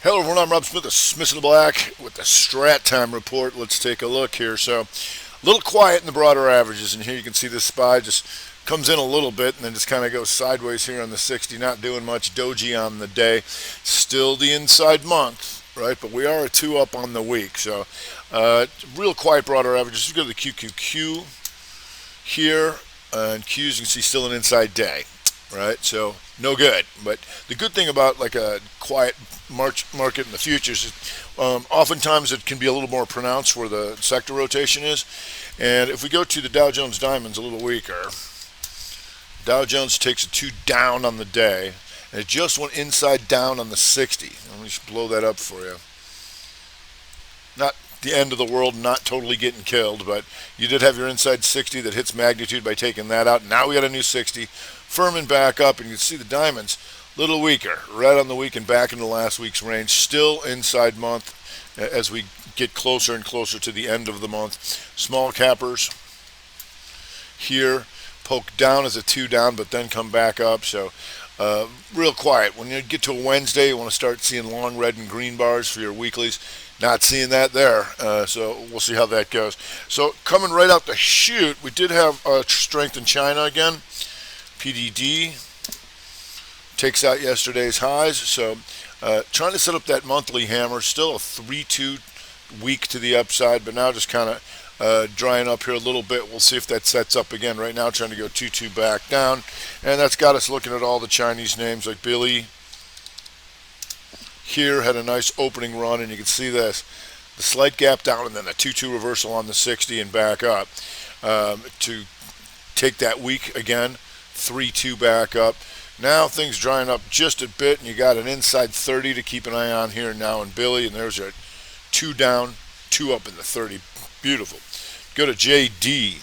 Hello everyone, I'm Rob Smith of Smith in the Black with the Strat Time Report. Let's take a look here. So, a little quiet in the broader averages, and here you can see this SPY just comes in a little bit and then just kind of goes sideways here on the 60, not doing much. Doji on the day, still the inside month, right? But we are a 2 up on the week. So, real quiet broader averages. Just go to the QQQ here, and Qs you can see still an inside day, right? So no good. But the good thing about like a quiet market in the futures is oftentimes it can be a little more pronounced where the sector rotation is. And if we go to the Dow Jones Diamonds, a little weaker, Dow Jones takes a 2 down on the day, and it just went inside down on the 60. Let me just blow that up for you. Not the end of the world, not totally getting killed, but you did have your inside 60 that hits magnitude by taking that out. Now we got a new 60, firming back up, and you can see the diamonds a little weaker, right on the week and back into last week's range. Still inside month as we get closer and closer to the end of the month. Small cappers here poke down as a 2 down, but then come back up. So real quiet. When you get to a Wednesday, you want to start seeing long red and green bars for your weeklies. Not seeing that there, so we'll see how that goes. So coming right out the chute, we did have strength in China again. PDD takes out yesterday's highs, so trying to set up that monthly hammer. Still a 3-2 week to the upside, but now just kind of drying up here a little bit. We'll see if that sets up again. Right now trying to go 2-2 back down, and that's got us looking at all the Chinese names like Billy. Here had a nice opening run, and you can see this, the slight gap down and then the 2-2 reversal on the 60 and back up to take that week again, 3-2 back up. Now things drying up just a bit, and you got an inside 30 to keep an eye on here now in Billy, and there's your 2 down, 2 up in the 30. Beautiful. Go to JD,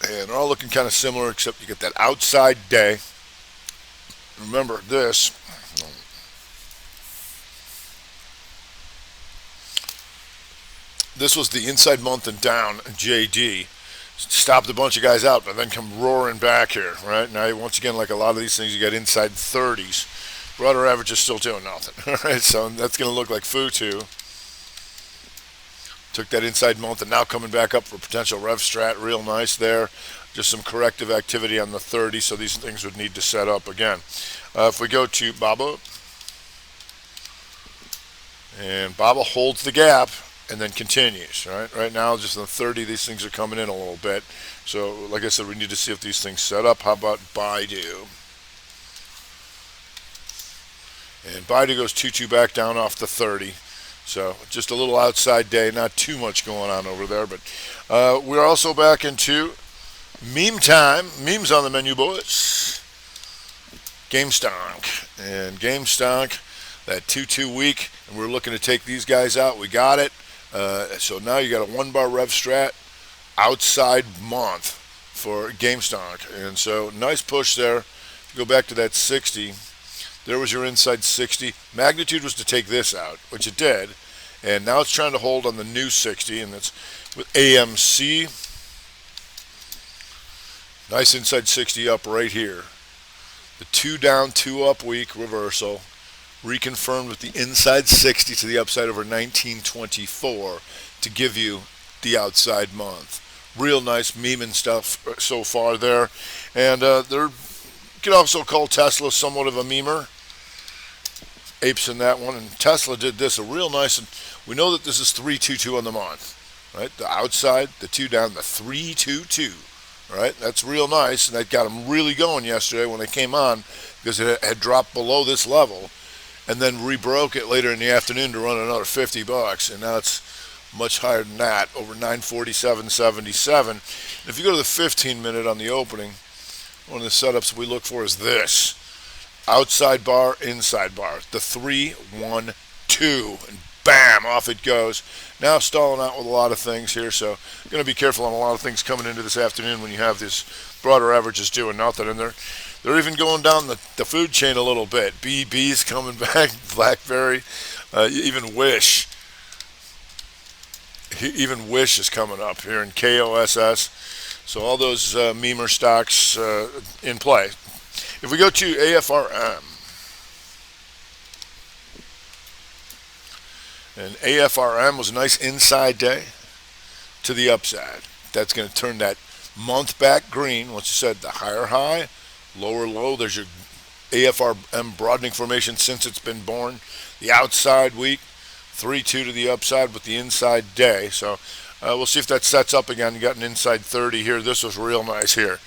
and they're all looking kind of similar, except you get that outside day. Remember this, this was the inside month and down JD. Stopped a bunch of guys out, but then come roaring back here, right? Now, once again, like a lot of these things, you got inside 30s. Broader average is still doing nothing, all right? So that's going to look like Futu. Took that inside month and now coming back up for potential rev strat. Real nice there. Just some corrective activity on the 30, so these things would need to set up again. If we go to Baba, and Baba holds the gap and then continues, right? Right now, just on the 30, these things are coming in a little bit. So, like I said, we need to see if these things set up. How about Baidu? And Baidu goes 2-2 back down off the 30. So, just a little outside day, not too much going on over there. But we're also back into meme time. Memes on the menu, boys. GameStonk. And GameStonk, that 2-2 week, and we're looking to take these guys out. We got it. So now you got a 1-bar rev strat outside month for GameStonk. And so nice push there. Go back to that 60. There was your inside 60. Magnitude was to take this out, which it did. And now it's trying to hold on the new 60, and that's with AMC. Nice inside 60 up right here. The 2 down, 2 up week reversal. Reconfirmed with the inside 60 to the upside over 1924 to give you the outside month. Real nice meme and stuff so far there. And you can also call Tesla somewhat of a memer. Apes in that one. And Tesla did this a real nice, and we know that this is 3-2-2 on the month. Right? The outside, the 2 down, the 3-2-2. Right? That's real nice, and that got them really going yesterday when they came on because it had dropped below this level and then rebroke it later in the afternoon to run another $50, and now it's much higher than that, over 947.77. If you go to the 15-minute on the opening, one of the setups we look for is this. Outside bar, inside bar. The 3-1-2, and bam, off it goes. Now stalling out with a lot of things here, so going to be careful on a lot of things coming into this afternoon when you have this broader averages doing nothing. And they're even going down the food chain a little bit. BB's coming back, BlackBerry, even Wish. Even Wish is coming up here in KOSS. So all those memer stocks in play. If we go to AFRM, And AFRM was a nice inside day to the upside. That's going to turn that month back green. Once you said the higher high, lower low, there's your AFRM broadening formation since it's been born. The outside week, 3-2 to the upside with the inside day. So we'll see if that sets up again. You got an inside 30 here. This was real nice here.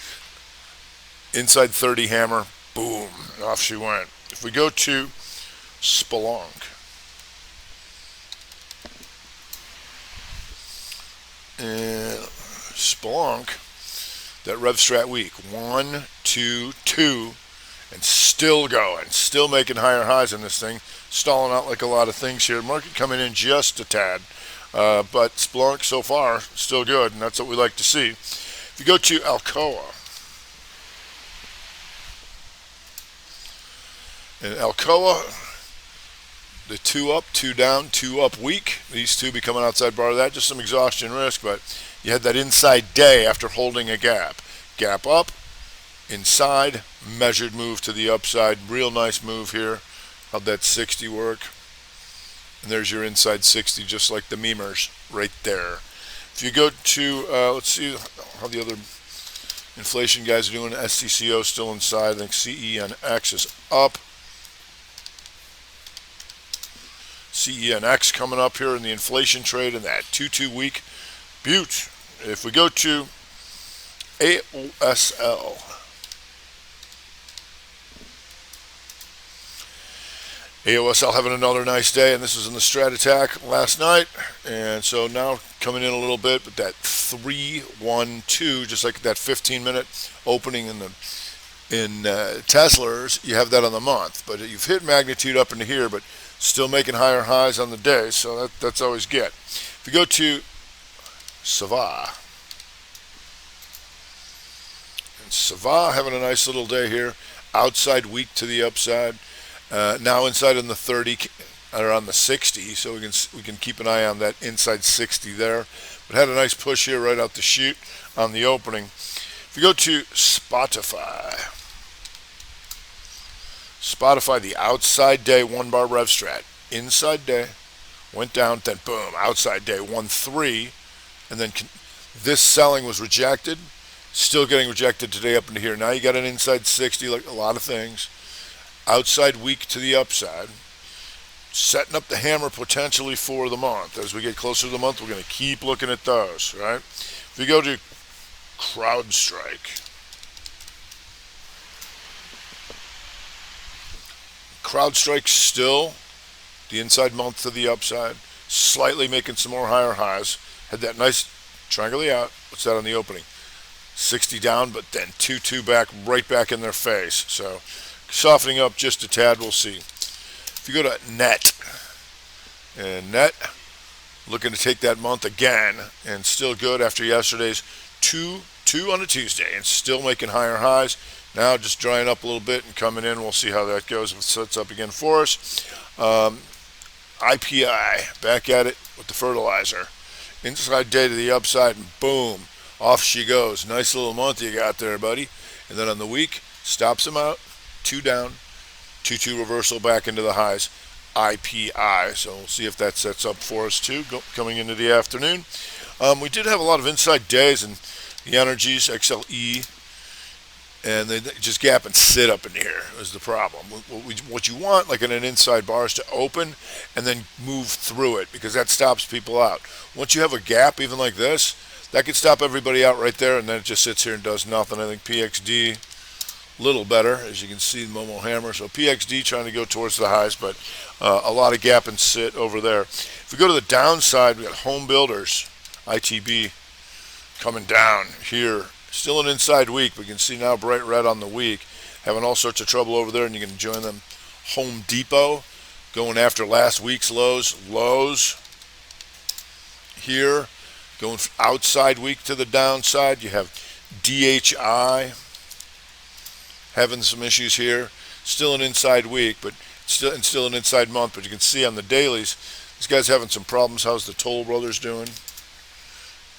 Inside 30 hammer, boom, off she went. If we go to Spelunk, and Spelunk, that Rev Strat week, 1, 2, 2, and still going, still making higher highs in this thing, stalling out like a lot of things here. Market coming in just a tad, but Spelunk so far still good, and that's what we like to see. If you go to Alcoa, and Alcoa, the 2 up, 2 down, 2 up week. These two be coming outside bar of that. Just some exhaustion risk, but you had that inside day after holding a gap. Gap up, inside, measured move to the upside. Real nice move here. How'd that 60 work? And there's your inside 60, just like the memers right there. If you go to, let's see how the other inflation guys are doing. SCCO still inside. I think CENX is up. CENX coming up here in the inflation trade in that 2-2 week. Butte. If we go to AOSL, AOSL having another nice day, and this was in the Strat attack last night, and so now coming in a little bit, but that 3-1-2, just like that 15-minute opening in Tesla's, you have that on the month, but you've hit magnitude up into here, but still making higher highs on the day, so that's always good. If you go to Sava, and Sava having a nice little day here, outside weak to the upside, now inside in the 30 or on the 60, so we can keep an eye on that inside 60 there. But had a nice push here right out the chute on the opening. If you go to Spotify, the outside day 1 bar Rev Strat, inside day went down, then boom, outside day 1-3, and then this selling was rejected, still getting rejected today up into here. Now you got an inside 60, like a lot of things, outside weak to the upside, setting up the hammer potentially for the month. As we get closer to the month, we're going to keep looking at those, right? If we go to CrowdStrike, CrowdStrike still the inside month to the upside, slightly making some more higher highs. Had that nice triangle out. What's that on the opening? 60 down, but then 2-2 back, right back in their face. So softening up just a tad, we'll see. If you go to Net, and Net looking to take that month again, and still good after yesterday's 2 on a Tuesday, and still making higher highs. Now just drying up a little bit and coming in. We'll see how that goes if it sets up again for us. IPI, back at it with the fertilizer. Inside day to the upside, and boom, off she goes. Nice little month you got there, buddy. And then on the week, stops him out, 2 down, 2-2 reversal back into the highs. IPI, so we'll see if that sets up for us too, coming into the afternoon. We did have a lot of inside days, and the energies, XLE, and they just gap and sit up in here is the problem. What you want, like in an inside bar, is to open and then move through it, because that stops people out. Once you have a gap, even like this, that could stop everybody out right there, and then it just sits here and does nothing. I think PXD, a little better, as you can see, Momo Hammer. So PXD trying to go towards the highs, but a lot of gap and sit over there. If we go to the downside, we got Home Builders, ITB, coming down here. Still an inside week, but you can see now bright red on the week, having all sorts of trouble over there, and you can join them. Home Depot going after last week's lows here, going outside week to the downside. You have DHI having some issues here. Still an inside week, but still an inside month. But you can see on the dailies, these guys having some problems. How's the Toll Brothers doing?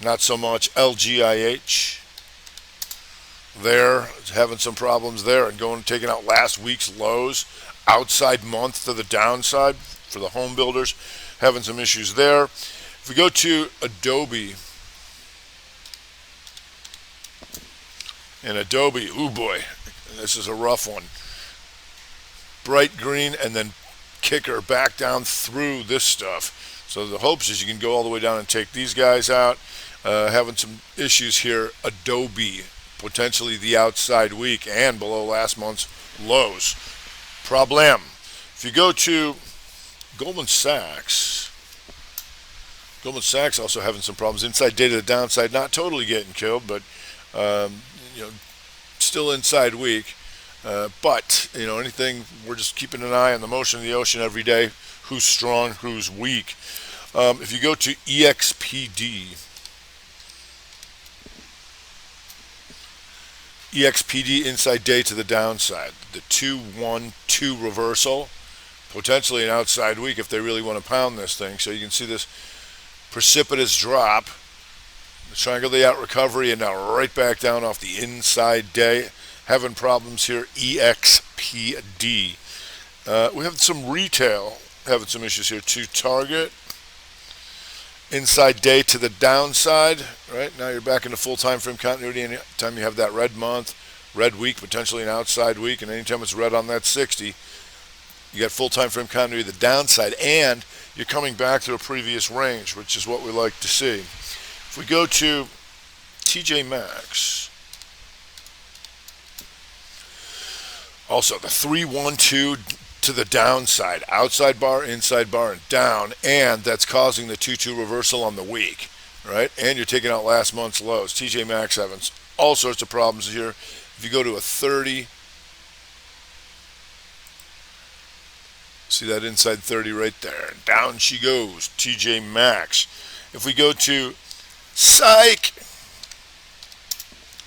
Not so much. LGIH. There, having some problems there, and taking out last week's lows, outside month to the downside for the Home Builders. having some issues there. If we go to Adobe, and Adobe, oh boy, this is a rough one. Bright green and then kicker back down through this stuff. So the hopes is you can go all the way down and take these guys out. Having some issues here. Adobe, potentially the outside week and below last month's lows. Problem. If you go to Goldman Sachs also having some problems. Inside day to the downside, not totally getting killed, but still inside week. But anything, we're just keeping an eye on the motion of the ocean every day. Who's strong, who's weak. If you go to EXPD inside day to the downside, the 2-1-2 reversal, potentially an outside week if they really want to pound this thing. So you can see this precipitous drop, the triangle day out recovery, and now right back down off the inside day. Having problems here. EXPD. We have some retail having some issues here too. Target inside day to the downside. Right now you're back into full time frame continuity. Anytime you have that red month, red week, potentially an outside week, and anytime it's red on that 60, you got full time frame continuity to the downside, and you're coming back to a previous range, which is what we like to see. If we go to TJ Maxx, also the 3-1-2 to the downside, outside bar, inside bar, and down, and that's causing the 2-2 reversal on the week, right? And you're taking out last month's lows. TJ Maxx having all sorts of problems here. If you go to a 30, see that inside 30 right there, and down she goes, TJ Maxx. If we go to Psych,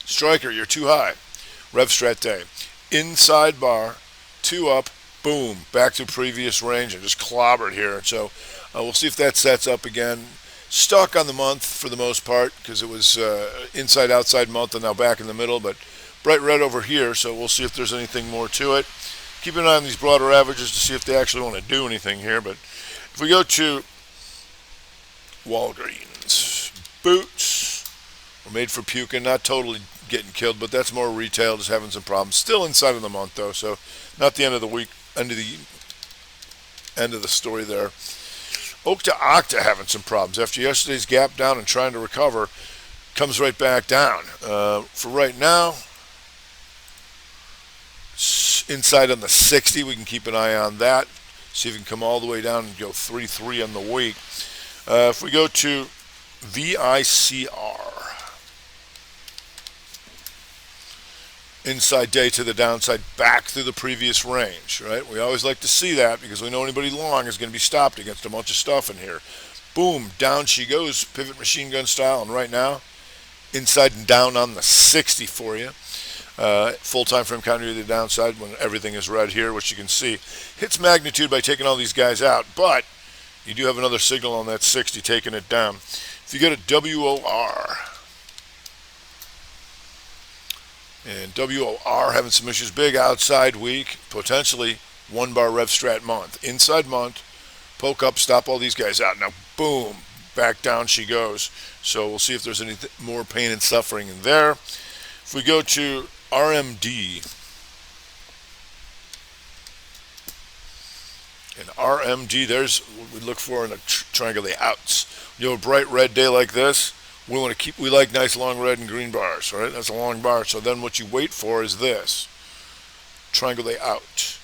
Striker, you're too high. Rev Strat day, inside bar, 2 up, boom, back to previous range and just clobbered here. So we'll see if that sets up again. Stuck on the month for the most part because it was inside outside month and now back in the middle, but bright red over here, so we'll see if there's anything more to it. Keep an eye on these broader averages to see if they actually want to do anything here. But if we go to Walgreens, boots were made for puking, not totally getting killed, but that's more retail, just having some problems. Still inside of the month though, so not the end of the week, end of the story there. Okta Okta having some problems after yesterday's gap down and trying to recover, comes right back down. For right now, inside on the 60, we can keep an eye on that. See if we can come all the way down and go 3-3 on the week. If we go to VICR, inside day to the downside, back through the previous range, right? We always like to see that because we know anybody long is going to be stopped against a bunch of stuff in here. Boom, down she goes, pivot machine gun style, and right now, inside and down on the 60 for you. Full time frame continuity to the downside when everything is red here, which you can see. Hits magnitude by taking all these guys out, but you do have another signal on that 60 taking it down. If you go to WOR, and WOR having some issues, big outside week, potentially 1 bar rev strat month. Inside month, poke up, stop all these guys out. Now, boom, back down she goes. So we'll see if there's any more pain and suffering in there. If we go to RMD, and RMD, there's what we look for in a triangle day outs. A bright red day like this, we like nice long red and green bars, right? That's a long bar. So then what you wait for is this. Triangle day out.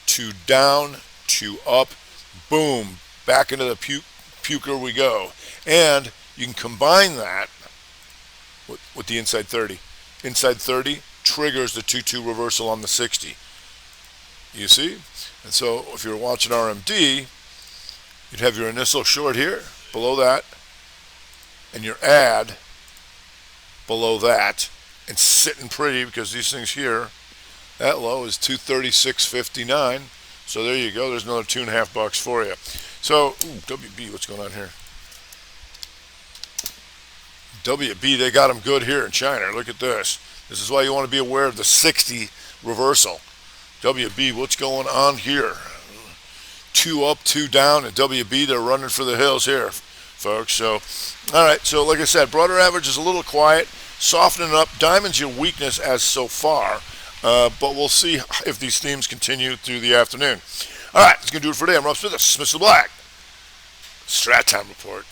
2 down, 2 up, boom, back into the puker we go. And you can combine that with the inside 30. Inside 30 triggers the 2-2 reversal on the 60. You see? And so if you're watching RMD, you'd have your initial short here, below that, and your add below that, and sitting pretty because these things here, that low is 236.59. So there you go. There's another $2.50 for you. So WB, what's going on here? WB, they got them good here in China. Look at this. This is why you want to be aware of the 60 reversal. WB, what's going on here? 2 up, 2 down, and WB, they're running for the hills here, folks. So, all right, so like I said, broader average is a little quiet, softening up. Diamond's your weakness as so far, but we'll see if these themes continue through the afternoon. All right, that's going to do it for today. I'm Rob Smith. This is Mr. Black. Strat Time Report.